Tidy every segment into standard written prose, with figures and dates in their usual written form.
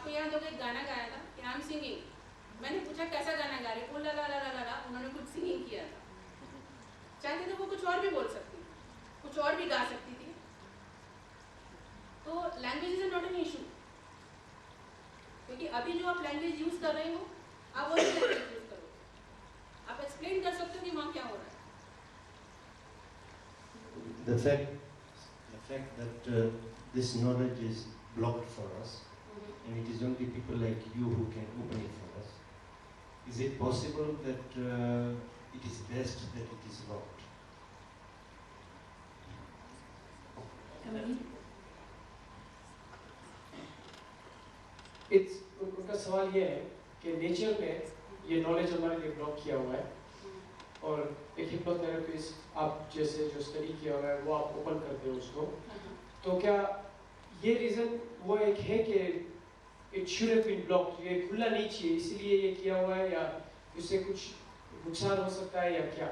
आपको याद होगा एक गाना गाया था कि आई एम सिंगिंग, मैंने पूछा कैसा गाना गा रहे, ओ ला ला ला ला ला, उन्होंने कुछ सिंगिंग किया था। चाहते तो वो कुछ और भी बोल सकती थी, कुछ और भी गा सकती थी। तो language is not an issue, क्योंकि अभी जो आप लैंग्वेज यूज कर रहे हो आप वो लैंग्वेज यूज करो, आप एक्सप्लेन कर सकते हो कि वहाँ क्या हो रहा है। The fact that this knowledge is blocked for us, and it is only people like you who can open it for us. Is it possible that it is best that it is locked? उनका सवाल ये है कि nature ने ये knowledge हमारे लिए block किया हुआ है, और एक हिप्नोथेरेपिस्ट आप जैसे जो स्टडी किया हुआ है वो आप ओपन करते हो उसको, तो क्या ये रीज़न वो एक है कि it should have been blocked, ये खुला नहीं चाहिए इसीलिए ये किया हुआ है, या इससे कुछ नुकसान हो सकता है या क्या?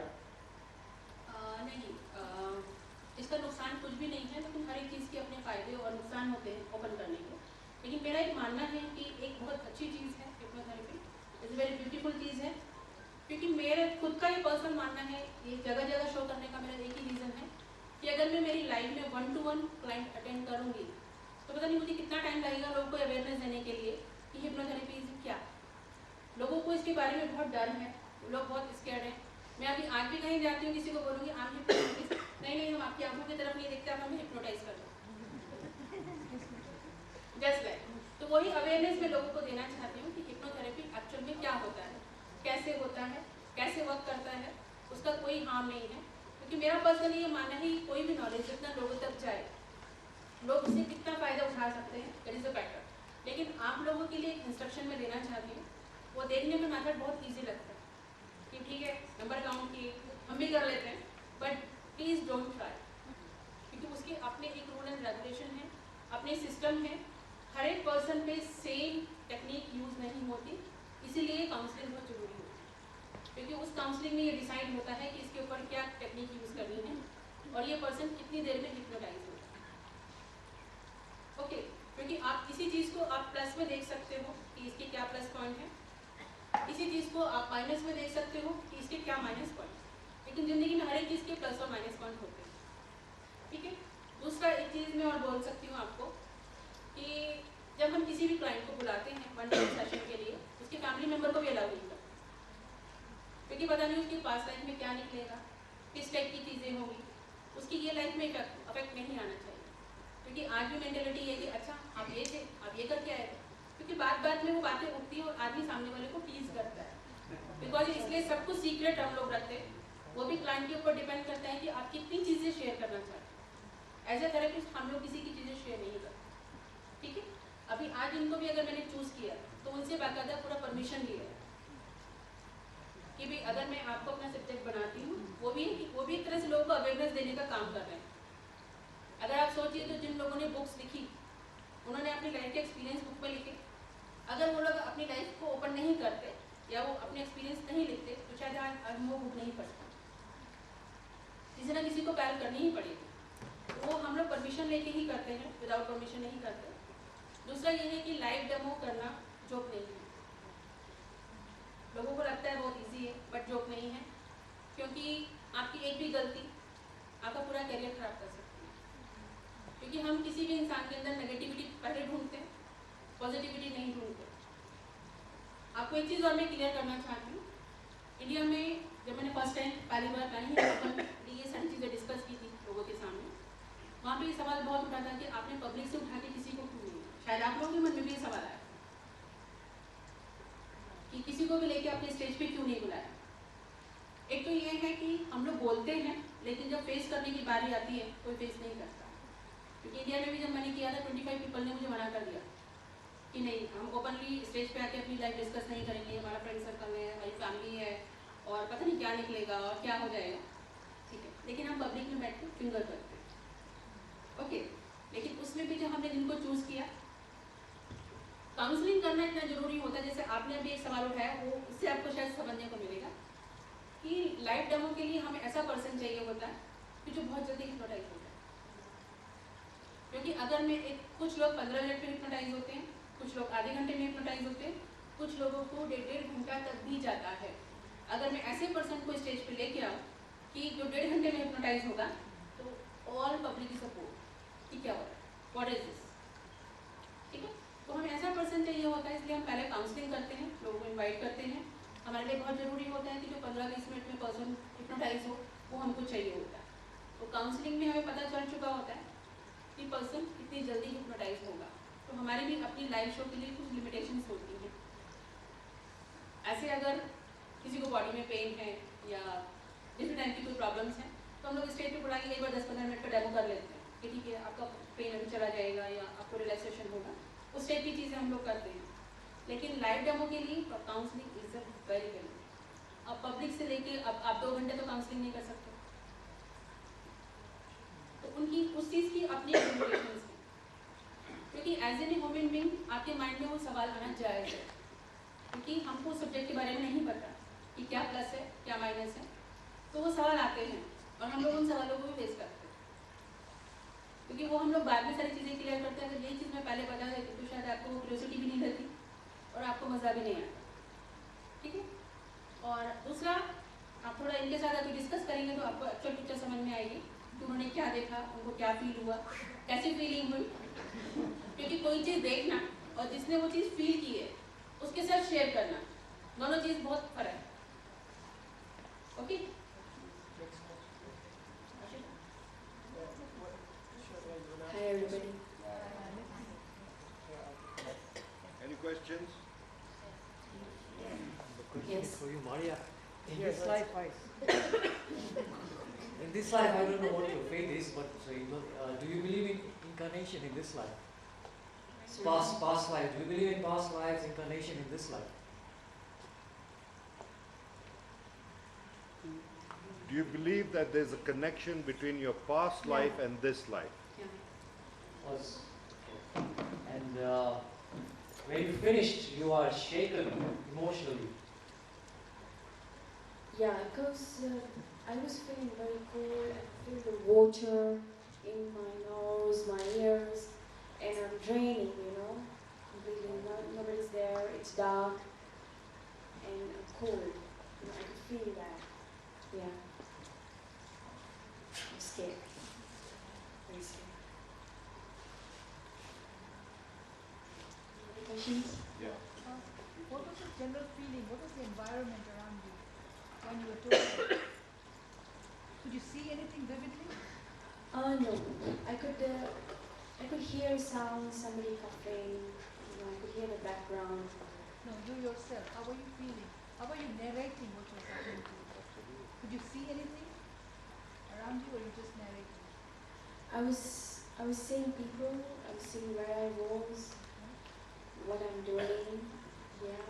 नहीं, इसका नुकसान कुछ भी नहीं है, लेकिन हर एक चीज़ के अपने फ़ायदे और नुकसान होते हैं ओपन करने के। लेकिन मेरा एक मानना है कि एक बहुत अच्छी चीज़ है हिप्नोथेरेपी, इट्स वेरी ब्यूटीफुल चीज़ है, क्योंकि मेरा खुद का ये पर्सनल मानना है, ये जगह जगह शो करने का मेरा एक ही रीज़न है कि अगर मैं मेरी लाइफ में 1-to-1 क्लाइंट अटेंड करूँगी तो पता नहीं मुझे कितना टाइम लगेगा लोगों को अवेयरनेस देने के लिए कि हिप्नोथेरेपी क्या। लोगों को इसके बारे में बहुत डर है, लोग बहुत स्कैर्ड हैं। मैं अभी आज भी कहीं जाती हूँ, किसी को बोलूँगी आप हिप्नोथेरेपिस्ट, नहीं हम आपकी आंखों की तरफ नहीं देखते, आप हमें हिप्नोटाइज कर दो, जस्ट लाइक। तो वही अवेयरनेस मैं लोगों को देना चाहती हूँ कि हिप्नोथेरेपी एक्चुअल में क्या होता है, कैसे होता है, कैसे वर्क करता है, उसका कोई हार्म नहीं है। क्योंकि मेरा पर्सनली ये मानना है कि कोई भी नॉलेज जितना लोगों तक जाए, लोग उससे कितना फ़ायदा उठा सकते हैं, दैट इज़ अ बेटर। लेकिन आप लोगों के लिए इंस्ट्रक्शन में देना चाहती हूँ, वो देखने में मेथड बहुत ईजी लगता है कि ठीक है नंबर काउंट किए हम भी कर लेते हैं, बट प्लीज़ डोंट ट्राई, क्योंकि उसके अपने एक रूल एंड रेगुलेशन है, अपने सिस्टम है, हर एक पर्सन पे सेम टेक्निक यूज़ नहीं होती, इसीलिए काउंसलिंग बहुत ज़रूरी होती है, क्योंकि उस काउंसलिंग में ये डिसाइड होता है कि इसके ऊपर क्या टेक्निक यूज़ करनी है और ये पर्सन कितनी देर में हिप्नोटाइज होता है। ओके, क्योंकि आप इसी चीज़ को आप प्लस में देख सकते हो कि इसके क्या प्लस पॉइंट है, इसी चीज़ को आप माइनस में देख सकते हो कि इसके क्या माइनस पॉइंट। लेकिन ज़िंदगी में हर एक चीज़ के प्लस और माइनस पॉइंट होते हैं, ठीक है। दूसरा एक चीज़ मैं और बोल सकती हूँ आपको कि जब हम किसी भी क्लाइंट को बुलाते हैं वन डे सेशन के लिए, उसके फैमिली मेम्बर को भी अलाउ नहीं करते, क्योंकि पता नहीं उसकी पास्ट लाइफ में क्या निकलेगा, किस टाइप की चीज़ें होंगी, उसकी ये लाइफ में अफेक्ट नहीं आना चाहिए। क्योंकि आज भी मेंटेलिटी है कि अच्छा आप ये थे, आप ये करके आए थे, क्योंकि बात बात में वो बातें उठती है और आदमी सामने वाले को टीज करता है, बिकॉज इसलिए सब कुछ सीक्रेट हम लोग रखते हैं। वो भी क्लाइंट के ऊपर डिपेंड करता है कि आप कितनी चीज़ें शेयर करना चाहते हैं। एज ए थेरेपिस्ट हम लोग किसी की चीज़ें शेयर नहीं करते, ठीक है। अभी आज इनको भी अगर मैंने चूज़ किया तो उनसे बाकायदा पूरा परमिशन लिया है कि भाई अगर मैं आपको अपना सब्जेक्ट बनाती हूँ, वो भी एक तरह से लोगों को अवेयरनेस देने का काम कर रहे हैं। अगर आप सोचिए तो जिन लोगों ने बुक्स लिखी, उन्होंने अपनी लाइफ के एक्सपीरियंस बुक में लिखे, अगर वो लोग अपनी लाइफ को ओपन नहीं करते या वो अपने एक्सपीरियंस नहीं लिखते तो शायद आज वो बुक नहीं पढ़ता, किसी ना किसी को पहल करनी ही पड़ेगी। वो हम लोग परमिशन लेके ही करते हैं, विदाउट परमिशन नहीं करते। दूसरा ये है कि लाइव डेमो करना जोक नहीं है, लोगों को लगता है बहुत इजी है, बट जोक नहीं है, क्योंकि आपकी एक भी गलती आपका पूरा करियर खराब कर सकती है। क्योंकि हम किसी भी इंसान के अंदर नेगेटिविटी पहले ढूंढते हैं, पॉजिटिविटी नहीं ढूंढते। आपको एक चीज़ और मैं क्लियर करना चाहती हूँ, इंडिया में जब मैंने फर्स्ट टाइम पहली बार पहली ये सारी चीज़ें डिस्कस की थी लोगों के सामने, वहाँ पे ये सवाल बहुत उठा था कि आपने पब्लिक से उठा के किसी को क्यों नहीं, शायद आप लोगों के मन में भी ये सवाल आया कि किसी को भी लेके आपने स्टेज पे क्यों नहीं बुलाया। एक तो ये है कि हम लोग बोलते हैं, लेकिन जब फेस करने की बारी आती है कोई फेस नहीं करता। क्योंकि इंडिया में भी जब मैंने किया था 25 पीपल ने मुझे मना कर दिया कि नहीं, हम ओपनली स्टेज पे आके अपनी लाइफ डिस्कस नहीं करेंगे, हमारा फ्रेंड सर्कल है, हमारी फैमिली है और पता नहीं क्या निकलेगा और क्या हो जाएगा, ठीक है। लेकिन हम पब्लिक में बैठ के फिंगर करते हैं, ओके। लेकिन उसमें भी जो हमने जिनको चूज़ किया, काउंसलिंग करना इतना ज़रूरी होता है। जैसे आपने अभी एक सवाल उठाया, वो उससे आपको शायद समझने को मिलेगा कि लाइफ डेमो के लिए हमें ऐसा पर्सन चाहिए होता है कि जो बहुत जल्दी हिप्नोटाइज हो जाए। क्योंकि अगर मैं कुछ लोग 15 मिनट में हिप्नोटाइज होते हैं, कुछ लोग आधे घंटे में हिप्नोटाइज होते हैं, कुछ लोगों को 1.5 घंटा तक भी जाता है। अगर मैं ऐसे पर्सन को स्टेज पे लेके आऊँ कि जो 1.5 घंटे में हिप्नोटाइज होगा, तो ऑल पब्लिक की सपोर्ट कि क्या हो रहा है, व्हाट इज दिस, ठीक है। तो हमें ऐसा पर्सन चाहिए होता है, इसलिए हम पहले काउंसलिंग करते हैं, लोगों को इन्वाइट करते हैं। हमारे लिए बहुत ज़रूरी होता है कि जो 15-20 मिनट में पर्सन हिप्नोटाइज हो वो हमको चाहिए होता है। तो काउंसलिंग में हमें पता चल चुका होता है कि पर्सन कितनी जल्दी हिप्नोटाइज होगा। तो हमारी भी अपनी लाइव शो के लिए कुछ लिमिटेशंस होती हैं। ऐसे अगर किसी को बॉडी में पेन है या डिफरेंट टाइप की कोई प्रॉब्लम्स हैं, तो हम लोग स्टेज पे बुला के एक बार 10-15 मिनट का डेमो कर लेते हैं कि ठीक है आपका पेन अभी चला जाएगा या आपको रिलैक्सेशन होगा, उस टाइप की चीज़ें हम लोग करते हैं। लेकिन लाइव डेमो के लिए counselling is a very very, अब पब्लिक से लेके अब आप 2 घंटे तो काउंसलिंग नहीं कर सकते, तो उनकी उस चीज़ की अपनी लिमिटेशंस हैं। क्योंकि एज एन ह्यूमन बीइंग आपके माइंड में वो सवाल आना जायज़ है, क्योंकि हमको सब्जेक्ट के बारे में नहीं पता कि क्या प्लस है क्या माइनस है, तो वो सवाल आते हैं और हम लोग उन सवालों को भी फेस करते हैं, क्योंकि वो हम लोग बाद में सारी चीज़ें क्लियर करते हैं। अगर यही चीज़ मैं पहले बता देती तो शायद आपको वो क्यूरियोसिटी भी नहीं रहती और आपको मज़ा भी नहीं आता, ठीक है। और दूसरा, आप थोड़ा इनके साथ अगर डिस्कस करेंगे तो आपको एक्चुअल पिक्चर समझ में आएगी कि उन्होंने क्या देखा, उनको क्या फील हुआ, कैसी फीलिंग हुई। क्योंकि कोई चीज़ देखना और जिसने वो चीज़ फील की है उसके साथ शेयर करना, दोनों चीज़ बहुत फर्क है। Okay, Hi everybody. Any questions? Yes. For you, Maria. In this life, in this life, I don't know what your faith is, but do you believe in incarnation in this life? Past life. Do you believe in past lives, incarnation in this life? Do you believe that there's a connection between your past Yeah. life and this life? Was and when you finished, you are shaken emotionally. Yeah, because I was feeling very cold and feel the water in my nose, my ears, and I'm draining, you know. Completely, nobody's there, it's dark, and I'm cold. You know, I could feel that. Yeah. I'm scared. Very scared. Any questions? What was the general feeling? What was the environment around you when you were told? Could you see anything vividly? No. I could hear sounds, somebody coughing, you know, I could hear the background. No, you yourself. How were you feeling? How were you narrating what was happening to you? Could you see anything around you, or you just narrating? I was seeing people, I was seeing where I was, what I'm doing, yeah,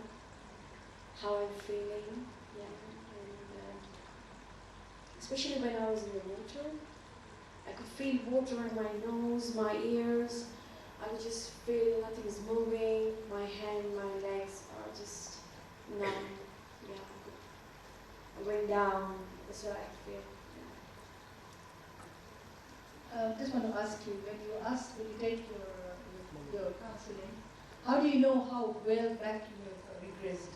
how I'm feeling, yeah, and especially when I was in the water, I could feel water in my nose, my ears. I could just feel nothing is moving. My hand, my legs are just numb. Yeah, I'm going down. That's what I feel. Just want to ask you, when you take your counseling, how do you know how well back you have regressed?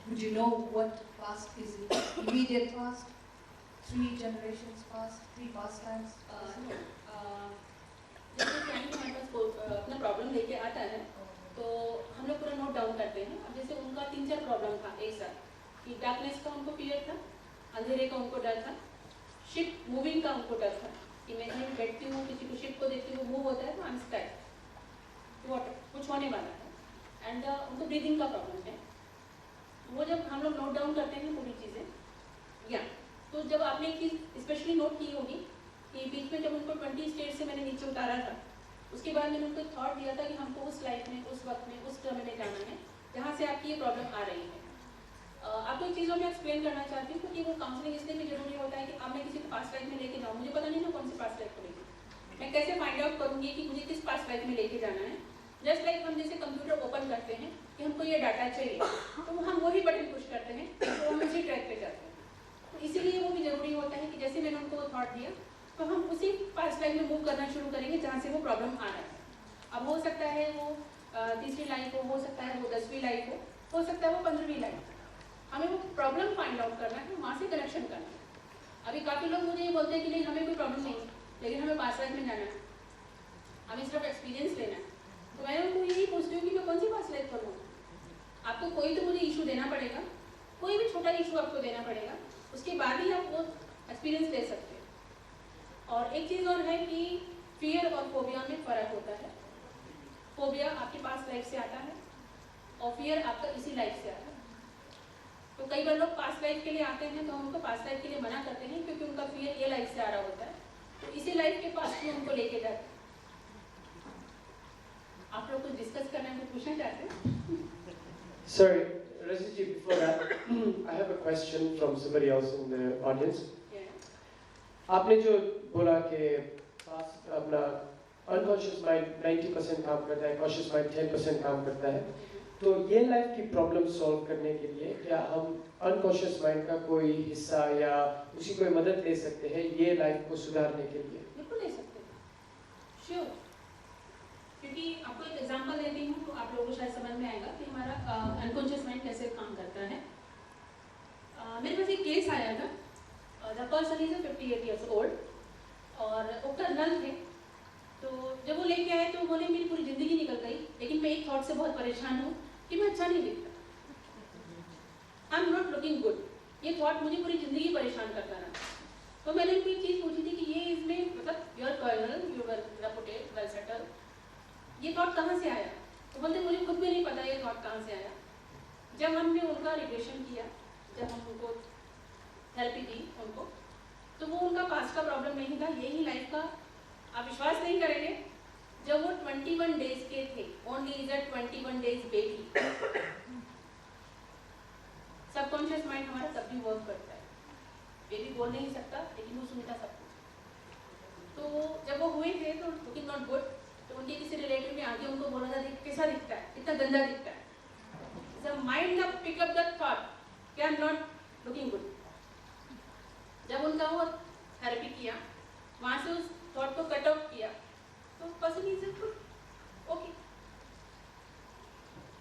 Would you know what past is it? Immediate past, 3 generations past, 3 pastimes past? जैसे client हमारे पास अपना problem लेके आता है तो हम लोग पूरा नोट डाउन करते हैं। अब जैसे उनका 3-4 प्रॉब्लम था एक साथ, कि डार्कनेस का उनको फियर था, अंधेरे का उनको डर था, शिप मूविंग का उनको डर था कि मैं कहीं बैठती हूँ, किसी को शिप को देखती हूँ, मूव होता है तो अनस्टाइल वाटर कुछ होने वाला है, एंड उनको ब्रीदिंग का प्रॉब्लम है। वो जब हम लोग नोट डाउन करते हैं पूरी चीज़ें, या तो जब आपने एक चीज़ स्पेशली नोट की होगी कि बीच में जब उनको 20 स्टेट से मैंने नीचे उतारा था, उसके बाद मैंने उनको थॉट दिया था कि हमको उस लाइफ में, उस वक्त में, उस टर्म में जाना है जहाँ से आपकी ये प्रॉब्लम आ रही है। आपको एक चीज़ों में एक्सप्लेन करना चाहती हूँ क्योंकि वो काउंसलिंग इसलिए भी जरूरी होता है कि अब मैं किसी को पास्ट लाइफ में लेके जाऊँ, मुझे पता नहीं ना कौन सी पास्ट लाइफ को लेके, मैं कैसे फाइंड आउट करूँगी कि मुझे किस पास्ट लाइफ में लेके जाना है। जस्ट लाइक हम जैसे कंप्यूटर ओपन करते हैं कि हमको ये डाटा चाहिए, तो हम वही बटन पुश करते हैं तो हम उसी ट्रैक पे जाते हैं। तो इसीलिए वो भी ज़रूरी होता है कि जैसे मैंने उनको वो थॉट दिया तो हम उसी पास्ट लाइफ में मूव करना शुरू करेंगे जहाँ से वो प्रॉब्लम आ रहा है। अब हो सकता है वो तीसरी लाइफ हो सकता है वो 10वीं लाइफ हो सकता है वो 15वीं लाइफ। हमें वो प्रॉब्लम फाइंड आउट करना है, वहाँ से कनेक्शन करना है। अभी काफ़ी लोग मुझे ये बोलते हैं कि नहीं हमें कोई प्रॉब्लम नहीं, लेकिन हमें पास्ट लाइफ में जाना है, हमें सिर्फ एक्सपीरियंस लेना है। तो मैं उनको यही पूछती हूँ कि मैं कौन सी पास्ट लाइफ करूँ। आपको कोई तो मुझे इशू देना पड़ेगा, कोई भी छोटा इशू आपको देना पड़ेगा, उसके बाद ही आप वो एक्सपीरियंस ले सकते हैं। और एक चीज़ और है कि फियर और फोबिया में फ़र्क होता है। फोबिया आपके पास लाइफ से आता है और फियर आपका इसी लाइफ से आता है। तो कई बार लोग पास्ट लाइफ के लिए आते हैं तो हम उनको पास्ट लाइफ के लिए मना करते हैं क्योंकि उनका फियर ये लाइफ से आ रहा होता है, तो इसी लाइफ के पास्ट में उनको लेके जाते हैं। आप लोग कुछ डिस्कस करना है, कुछ पूछना चाहते हैं? Sorry, Rajit, before that, I have a question from somebody else in the audience. आपने जो बोला कि अपना अनकॉन्शियस माइंड 90% काम करता है, कॉन्शियस माइंड 10% काम करता है, तो ये लाइफ की प्रॉब्लम सॉल्व करने के लिए क्या हम अनकॉन्शियस माइंड का कोई हिस्सा या उसकी कोई मदद ले सकते हैं ये लाइफ को सुधारने के लिए? बिल्कुल ले सकते हैं, श्योर। क्योंकि आपको एक एग्जांपल देती हूँ तो आप लोगों को शायद समझ में आएगा कि हमारा अनकॉन्शियस माइंड कैसे काम करता है। मेरे पास एक केस आया था। The person is 58 years old और वो कर्नल थे। तो जब वो लेके आए तो बोले मेरी पूरी ज़िंदगी निकल गई, लेकिन मैं एक थॉट से बहुत परेशान हूँ कि मैं अच्छा नहीं दिखता, I am not looking good. ये थॉट मुझे पूरी ज़िंदगी परेशान करता रहा। तो मैंने उनको एक चीज़ पूछी थी कि ये इसमें मतलब you are colonel, you are reputed, well settle, ये थॉट कहाँ से आया? तो बोलते मुझे खुद भी नहीं पता ये थॉट कहाँ से आया। जब हमने उनका रिग्रेशन किया, जब हम उनको थेरेपी दी उनको, तो वो उनका पास्ट का प्रॉब्लम नहीं था, यही लाइफ का। आप विश्वास नहीं करेंगे, जब वो 21 डेज के थे, only is a 21 days baby, subconscious mind हमारा तब भी वर्क करता है। बेबी बोल नहीं सकता लेकिन वो सुनता सब कुछ। तो जब वो हुए थे तो लुकिंग नॉट गुड, तो उनके किसी रिलेटिव ने आगे उनको बोला था कैसा दिखता है, इतना गंदा दिखता है। द माइंड अब पिक अप दैट थॉट कि I am not looking good. जब उनका वो थेरेपी किया, वहाँ से उस थॉट को कट ऑफ किया, तो पर्सन इज गुड, ओके।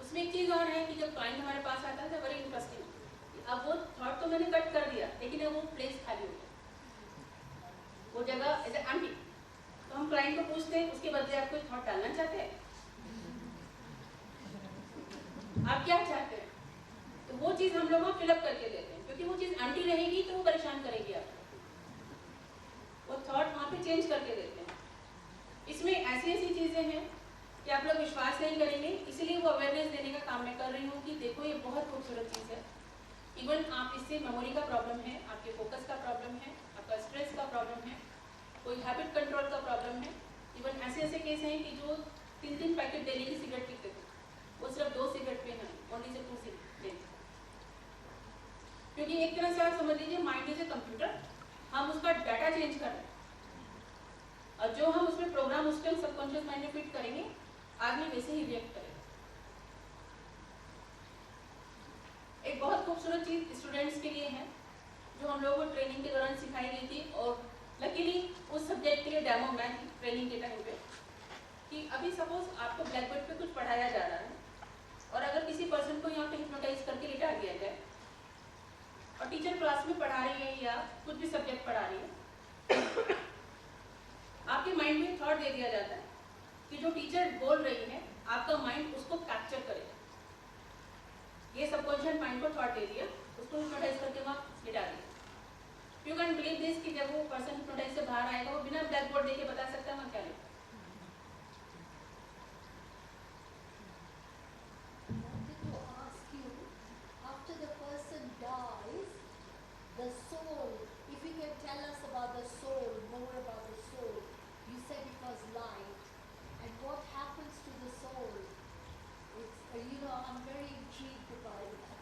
उसमें एक चीज़ और है कि जब क्लाइंट हमारे पास आता है वेरी इंटरेस्टिंग, अब वो थॉट तो मैंने कट कर दिया लेकिन अब वो प्लेस खाली हो गया, वो जगह एज एम्प्टी। तो हम क्लाइंट को पूछते हैं उसके बदले आप कोई थॉट डालना चाहते हैं, आप क्या चाहते हैं? तो वो चीज़ हम लोग फिलअप करके देते हैं, क्योंकि वो चीज़ एम्प्टी रहेगी तो वो परेशान करेगी आपको। वो थॉट वहाँ पे चेंज करके देते हैं। इसमें ऐसी ऐसी चीज़ें हैं कि आप लोग विश्वास नहीं करेंगे, इसीलिए वो अवेयरनेस देने का काम मैं कर रही हूँ कि देखो ये बहुत खूबसूरत चीज़ है। इवन आप इससे मेमोरी का प्रॉब्लम है, आपके फोकस का प्रॉब्लम है, आपका स्ट्रेस का प्रॉब्लम है, कोई हैबिट कंट्रोल का प्रॉब्लम है। इवन ऐसे ऐसे केस हैं कि जो 3-3 पैकेट डेली की सिगरेट पीते थे, वो सिर्फ 2 सिगरेट पे हैं, ओनली से 2 सिगरेट। क्योंकि एक तरह से आप समझ लीजिए माइंड इज ए कंप्यूटर, हम उसका डाटा चेंज कर रहे हैं और जो हम उसमें प्रोग्राम उसके हम सबकॉन्शियस माइंड में फिट करेंगे, आदमी वैसे ही रिएक्ट करेगा। एक बहुत खूबसूरत चीज़ स्टूडेंट्स के लिए है जो हम लोगों को ट्रेनिंग के दौरान सिखाई गई थी, और लकीली उस सब्जेक्ट के लिए डेमो मैं थी ट्रेनिंग के टाइम पे, कि अभी सपोज आपको ब्लैक बोर्ड पे कुछ पढ़ाया जा रहा है और अगर किसी पर्सन को यहाँ पे हिप्नोटाइज करके लिटा दिया जाए और टीचर क्लास में पढ़ा रही है या कुछ भी सब्जेक्ट पढ़ा रही है, आपके माइंड में थॉट दे दिया जाता है कि जो टीचर बोल रही है आपका माइंड उसको कैप्चर करेगा। ये सबकॉन्शियस माइंड को थॉट दे दिया, उसको हिप्नोटाइज करके वहाँ लिटा दिया। यू कैन बिलीव दिस कि जब वो पर्सन हिप्नोटाइज से बाहर आएगा, वो बिना ब्लैक बोर्ड देके बता सकता है वहाँ क्या लिखा। After the person dies, the soul, if you can tell us about the soul, more about the soul. You said it was light, and what happens to the soul? It's, I'm very intrigued by that.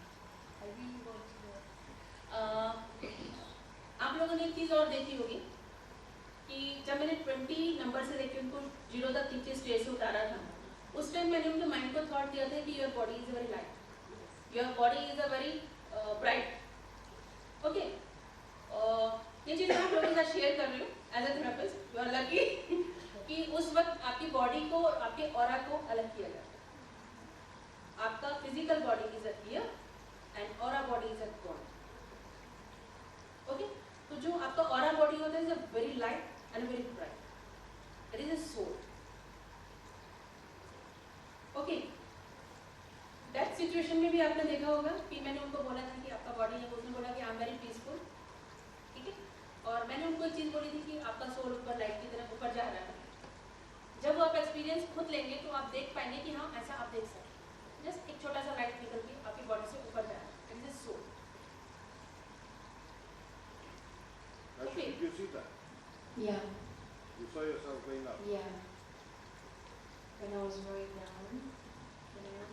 I really want to know. आप लोगों ने एक चीज़ और देखी होगी कि जब मैंने 20 नंबर से लेकर उनको 0 तक नीचे स्टेज से उतारा था, उस टाइम मैंने उनके माइंड को थॉट दिया था कि your body is very light, your body is a very bright, okay. ये चीज़ मैं आप लोगों के साथ शेयर कर रही हूँ as a therapist. You are lucky कि उस वक्त आपकी बॉडी को, आपके ऑरा को अलग किया जाता है। आपका physical body is a ear and aura body is a god. Okay, तो जो आपका ऑरा बॉडी होता है is a very light and very bright. It is a soul. Okay, that situation में भी आपने देखा होगा कि मैंने उनको बोला था कि आपका बॉडी है, उसने बोला कि आई एम वेरी पीसफुल. ठीक है, और मैंने उनको एक चीज़ बोली थी कि आपका सोल ऊपर लाइट की तरफ ऊपर जा रहा है. जब वो आप एक्सपीरियंस खुद लेंगे तो आप देख पाएंगे कि हाँ ऐसा आप देख सकते. जस्ट एक छोटा सा लाइट निकल के आपकी बॉडी से ऊपर जा रहा है. It is soul. Actually, did you see that? Yeah, You saw yourself going up. yeah. When I was very young, you know,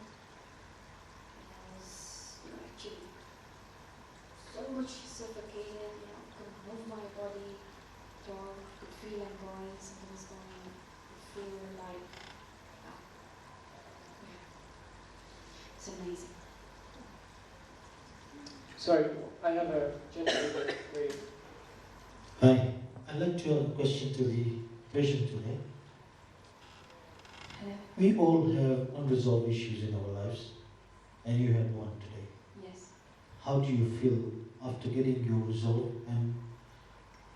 I was actually so much suffocated, you know, couldn't move my body at all, could feel I'm going, something's going, could feel like, yeah, it's amazing. Sorry, I have a gentleman. Wait. Hi, I'd like to ask a question to the patient today. Hello? We all have unresolved issues in our lives, and you had one today. Yes. How do you feel after getting your resolve? And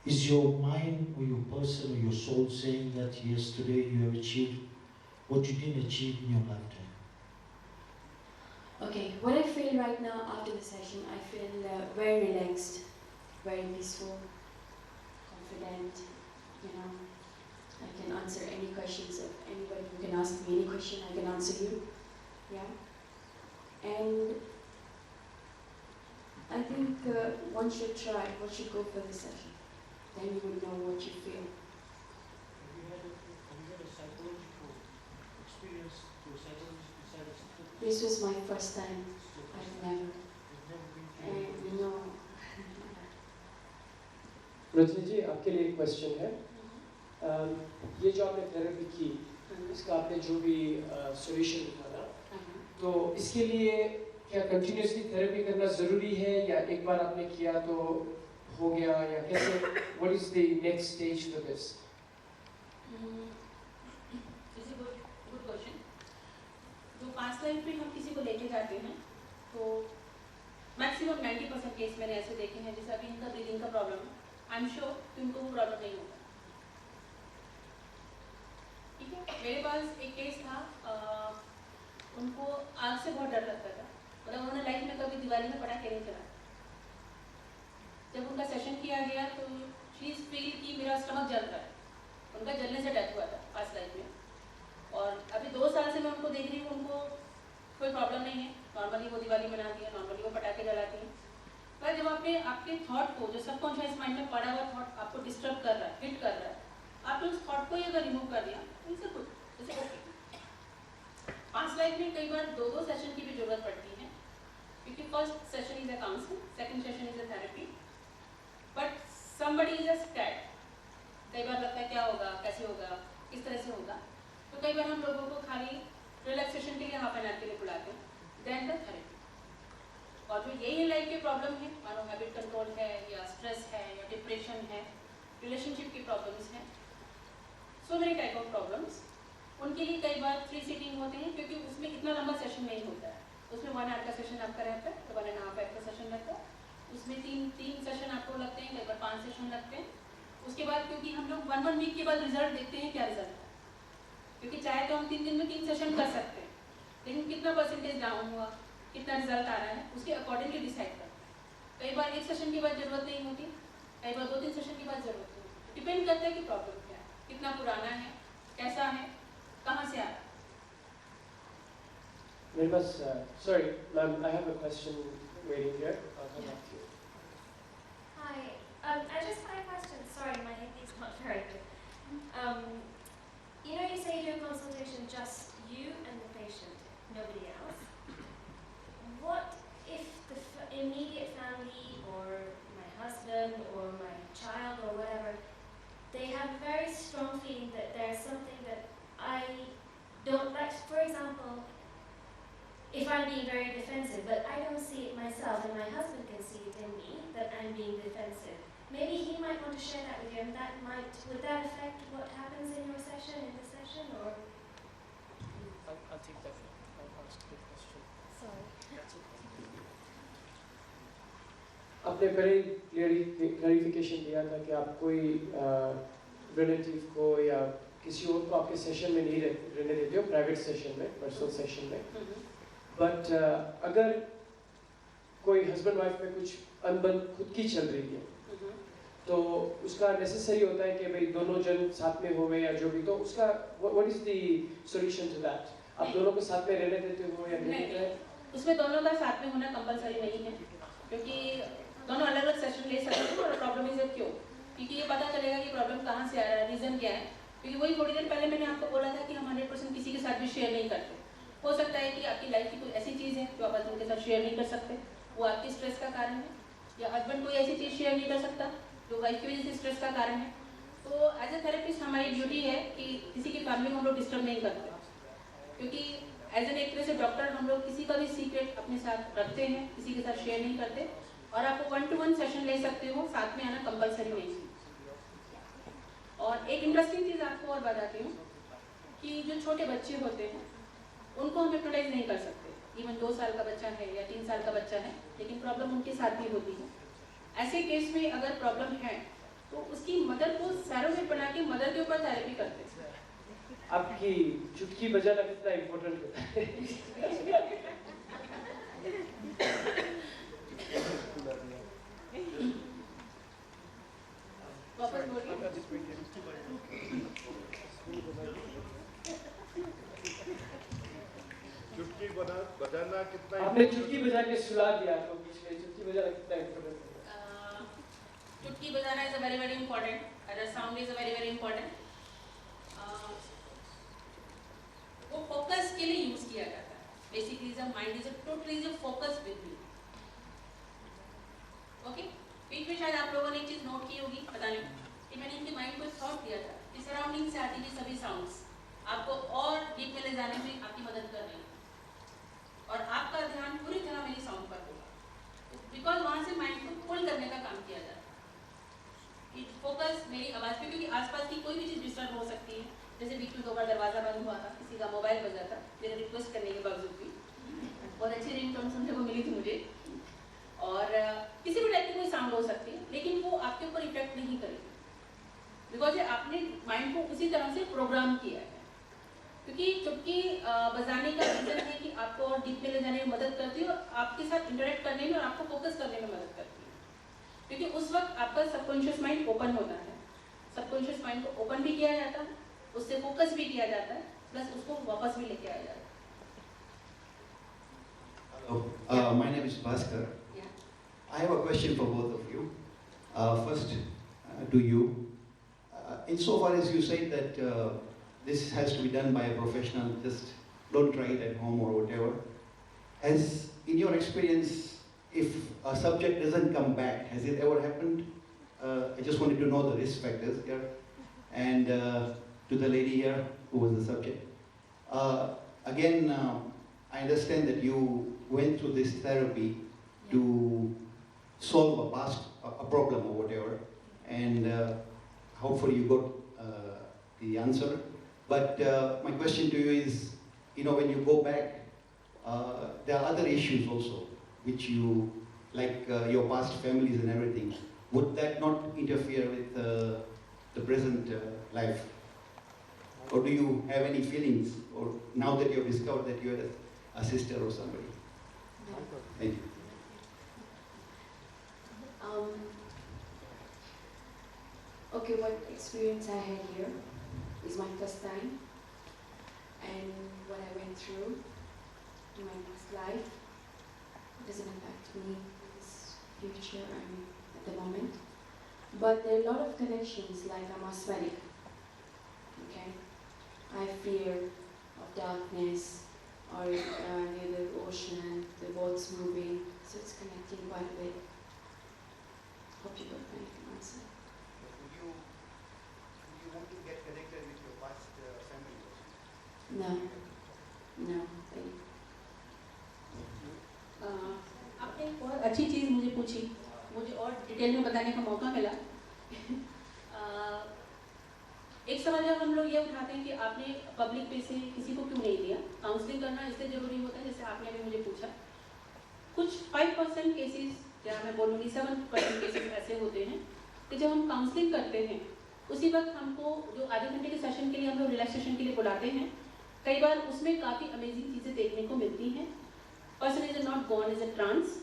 is your mind or your person or your soul saying that yes, today you have achieved what you didn't achieve in your lifetime? Okay, what I feel right now after the session, I feel very relaxed, very peaceful, confident, you know. I can answer any questions of anybody who can ask me any question, I can answer you, yeah. And I think one should try, one should go for the session. Then you will know what you feel. Have you had a psychological experience through psychological? This was my first time. I've never, no. Rajni ji, आपके लिए एक question है. ये जो आपने therapy की, इसका आपने जो भी सॉल्यूशन निकाला, तो इसके लिए क्या कंटिन्यूसली थेरेपी करना ज़रूरी है या एक बार आपने किया तो हो गया, या कैसे? What is the next stage for this? This is a good question. जो पास्ट लाइफ में हम किसी को लेके जाते हैं तो मैक्सिमम 90% केस मैंने ऐसे देखे हैं, जैसे अभी इनका ब्रीदिंग का प्रॉब्लम है. आई एम श्योर कि उनको वो प्रॉब्लम नहीं होगा. ठीक है, मेरे पास एक केस था, उनको आग से बहुत डर लगता था. मतलब उन्होंने लाइफ में कभी दिवाली में पटाखे नहीं चलाया. जब उनका सेशन किया गया तो शी फील कि मेरा स्टमक जल रहा है. उनका जलने से डेथ हुआ था पास्ट लाइफ में. और अभी 2 साल से मैं उनको देख रही हूँ, उनको कोई प्रॉब्लम नहीं है. नॉर्मली वो दिवाली मनाती है, नॉर्मली वो पटाखे जलाती हैं. पर जब आपके थॉट को, जो सबकॉन्शियस माइंड में पड़ा हुआ थॉट आपको डिस्टर्ब कर रहा है, हिट कर रहा है, आपने उस थॉट को ही अगर रिमूव कर दिया तो इसे कुछ जैसे ओके. पास्ट लाइफ में कई बार 2-2 सेशन की भी जरूरत पड़ती है, क्योंकि first session is a counselling, second session is a therapy. But somebody is a scared. कई बार लगता है क्या होगा, कैसे होगा, किस तरह से होगा. तो कई बार हम लोगों को खाली रिलैक्सेशन के लिए हाफ एन आवर के लिए बुलाते हैं, देन द थेरेपी. और जो यही लाइफ के प्रॉब्लम है, मानो हैबिट कंट्रोल है या स्ट्रेस है या डिप्रेशन है, रिलेशनशिप की प्रॉब्लम्स हैं, so many type of problems, उनके लिए कई बार 3 सीटिंग होते हैं, क्योंकि उसमें इतना लंबा सेशन नहीं होता है. उसमें 1 आवर का सेशन आपका रहता है, तो 1.5 आवर का सेशन रहता है. उसमें 3 सेशन आपको लगते हैं, कई बार 5 सेशन लगते हैं. उसके बाद क्योंकि हम लोग 1 वीक के बाद रिजल्ट देखते हैं, क्या रिजल्ट है, क्योंकि चाहे तो हम 3 दिन में 3 सेशन कर सकते हैं, लेकिन कितना परसेंटेज डाउन हुआ, कितना रिजल्ट आ रहा है, उसके अकॉर्डिंगली डिसाइड करते हैं. कई बार 1 सेशन के बाद जरूरत नहीं होती, कई बार 2-3 सेशन के बाद जरूरत होती है. डिपेंड करता है कि प्रॉब्लम क्या है, कितना पुराना है, कैसा है, कहाँ से आ रहा है. मेरे पास, sorry, ma'am, I have a question waiting here. I'll come back to you. Hi, I just had a question. Sorry, my Hindi is not very good. You know, you say you do a consultation just you and the patient, nobody else. What if the immediate family or my husband or my child or whatever, they have a very strong feeling that there's something that I don't like? For example, if I'm being very defensive, but I don't see it myself and my husband can see it in me, that I'm being defensive. Maybe he might want to share that with you, and would that affect what happens in your session, in the session, or? I'll take that. I'll ask the question. Sorry. आपने पहले clarification दिया था कि आप कोई relative को या किसी और को आपके सेशन में नहीं रहने देते हो, प्राइवेट सेशन में, पर्सनल सेशन में। बट अगर कोई हस्बैंड वाइफ में कुछ अनबन खुद की चल रही है, तो उसका नेसेसरी होता है कि भाई दोनों जन साथ में होवे या जो भी, तो उसका what is the solution to that? आप दोनों को साथ में रहने देते हो या नहीं? उसमें दोनों का साथ में होना कंपलसरी नहीं है, क्योंकि दोनों अलग अलग सेशन ले सकते हैं। और प्रॉब्लम इज क्यों? क्योंकि ये पता चलेगा कि प्रॉब्लम कहाँ से आ रहा है, रीज़न क्या है। क्योंकि वही थोड़ी देर पहले मैंने आपको बोला था कि हम 100% किसी के साथ भी शेयर नहीं करते। हो सकता है कि आपकी लाइफ की कोई ऐसी चीज़ है जो आप हस्बैंड के साथ शेयर नहीं कर सकते, वो आपकी स्ट्रेस का कारण है, या हस्बैंड कोई ऐसी चीज़ शेयर नहीं कर सकता जो वाइफ की वजह से स्ट्रेस का कारण है। तो एज ए थेरेपिस्ट हमारी ड्यूटी है कि किसी की फैमिली को हम लोग डिस्टर्ब नहीं करते, क्योंकि एज एन एक तरह से डॉक्टर हम लोग किसी का भी सीक्रेट अपने साथ रखते हैं, किसी के साथ शेयर नहीं करते। और आप 1-to-1 सेशन ले सकते हो, साथ में आना कंपलसरी नहीं है। और एक इंटरेस्टिंग चीज़ आपको और बताती हूँ कि जो छोटे बच्चे होते हैं उनको हम हिप्नोटाइज नहीं कर सकते। इवन 2 साल का बच्चा है या 3 साल का बच्चा है, लेकिन प्रॉब्लम उनके साथ भी होती है। ऐसे केस में अगर प्रॉब्लम है तो उसकी मदर को सैरोगेट बना के मदर के ऊपर थेरेपी करते हैं। आपकी चुटकी बजाना कितना इम्पोर्टेंट होता है? वापस बोलिए। चुटकी बजाना कितना आपने चुटकी बजा के सुला दिया तो बीच में, चुटकी बजाना कितना इम्पोर्टेंट है? चुटकी बजाना is a very very important, sound is a very very important. वो फोकस के लिए यूज किया जाता है। Basically the mind is totally focus with me. Okay, बीच में शायद आप लोगों ने एक चीज नोट की होगी, पता नहीं, कि मैंने इनके माइंड को थॉट दिया था कि सराउंडिंग से आती हुई सभी साउंड्स आपको और डीप में ले जाने में आपकी मदद कर रही है और आपका ध्यान पूरी तरह मेरी साउंड पर होगा, बिकॉज वहां से माइंड को पुल करने का काम किया जाता है कि फोकस मेरी आवाज पे, क्योंकि आसपास की कोई भी चीज डिस्टर्ब हो सकती है। जैसे बीच में 2 बार दरवाजा बंद हुआ था, किसी का मोबाइल बजा था, मेरे रिक्वेस्ट करने के बावजूद भी बहुत अच्छी रिंगटोन सुनने को मिली थी मुझे। और किसी भी टाइप की कोई साउंड हो सकती है, लेकिन वो आपके ऊपर इफेक्ट नहीं करेगी, बिकॉज आपने माइंड को उसी तरह से प्रोग्राम किया है। क्योंकि चुटकी बजाने का रीजन है कि आपको और डीप में ले जाने में मदद करती है और आपके साथ इंटरेक्ट करने में और आपको फोकस करने में मदद करती है, क्योंकि उस वक्त आपका सबकॉन्शियस माइंड ओपन होता है। सबकॉन्शियस माइंड को ओपन भी किया जाता है, उससे फोकस भी किया जाता है, प्लस उसको वापस भी लेके आया जाता है। Hello, my name is Bhaskar. Yeah. I have a question for both of you. First, to you. Insofar as you said that this has to be done by a professional, just don't try it at home or whatever. Has, in your experience, if a subject doesn't come back, has it ever happened? I just wanted to know the risk factors here. And to the lady here who was the subject. Again, I understand that you went through this therapy to solve a problem or whatever, and hopefully you got the answer. But my question to you is, when you go back, there are other issues also, which you, like your past families and everything. Would that not interfere with the present life? Or do you have any feelings, or now that you have discovered that you had a sister or somebody? Thank you. Okay, what experience I had here is my first time, and what I went through in my past life doesn't affect me in this future, at the moment. But there are a lot of connections, like I'm asthmatic, okay? I have fear of darkness, or near the ocean, the boats moving, so it's connecting quite a bit. Hope you got my answer. Would you want to get connected with your past family? No, thank you. आपने एक बहुत अच्छी चीज़ मुझे पूछी, मुझे और detail में बताने का मौका मिला। एक सवाल जब हम लोग ये उठाते हैं कि आपने पब्लिक पे से किसी को क्यों नहीं लिया, काउंसलिंग करना इसलिए ज़रूरी होता है, जैसे आपने अभी मुझे पूछा 5% केसेस या मैं बोलूँगी 7% केसेस ऐसे होते हैं कि जब हम काउंसलिंग करते हैं उसी वक्त हमको जो आधे घंटे के सेशन के लिए हम लोग रिलैक्सेशन के लिए बुलाते हैं, कई बार उसमें काफ़ी अमेजिंग चीज़ें देखने को मिलती हैं. Person is not gone is a trans,